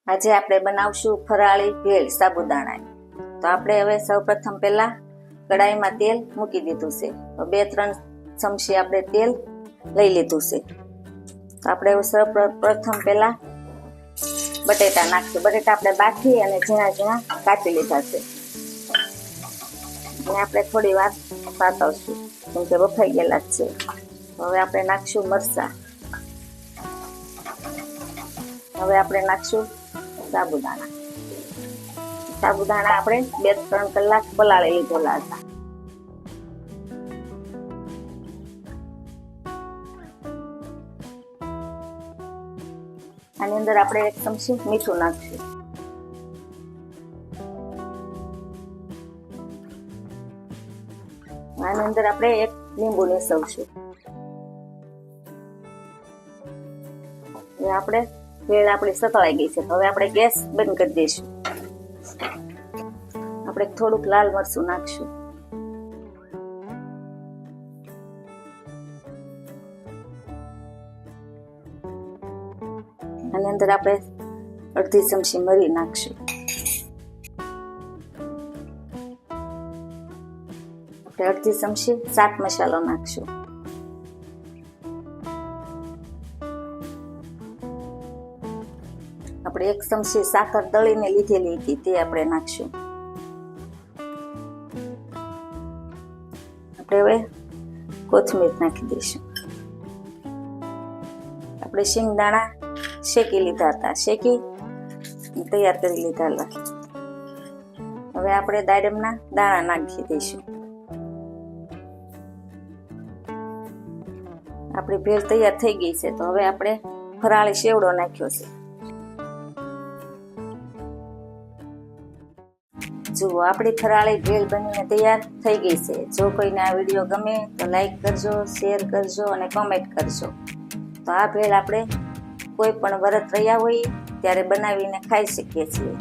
આજે આપણે બનાવશું ફરાળી ભેળ સાબુદાણા। તો આપણે હવે સૌપ્રથમ પહેલા કડાઈમાં તેલ મૂકી દીધું છે। તો 2-3 ચમચી આપણે તેલ લઈ લીધું છે। તો આપણે સૌપ્રથમ પહેલા બટેટા નાખશું। બટેટા આપણે બાફી અને ઝીણા ઝીણા કાપી લીધા છે અને આપણે થોડી વાર સાતવશું કેમ કે બફાઈ ગયેલા જ છે। હવે આપણે નાખશું મરચાં। હવે આપણે નાખશું સાબુદાણા। સાબુદાણા આપણે 2-3 કલાક પલાળી લીધેલા હતા। આની અંદર આપણે 1 ચમચી મીઠું નાખશું। આની અંદર આપણે 1 લીંબુ નીસવશું। આપણે ભેળ આપણી સતળાઈ ગઈ છે। હવે આપણે ગેસ બંધ કરી દઈશું। આપણે થોડુંક લાલ મરચું નાખશું। આની અંદર આપણે અડધી ચમચી મરી નાખશું। આપણે અડધી ચમચી ચાટ મસાલો નાખશું। આપણે 1 ચમચી સાકર દળીને લીધેલી હતી તે આપણે નાખશું। આપણે હવે કોથમીર નાખી દઈશું। આપણે શિંગદાણા શેકી લીધા હતા, શેકી તૈયાર કરી લીધા હતા। હવે આપણે દાડમના દાણા નાખી દઈશું। આપણી ભેળ તૈયાર થઈ ગઈ છે। તો હવે આપણે ફરાળી સેવડો નાખ્યો છે। જુઓ, આપણી ફરાળી ભેળ બનીને તૈયાર થઈ ગઈ છે। જો કોઈને આ વિડીયો ગમે તો લાઈક કરજો, શેર કરજો અને કોમેન્ટ કરજો। તો આ ભેળ આપણે કોઈ પણ વ્રત રહ્યા હોય ત્યારે બનાવીને ખાઈ શકીએ છીએ।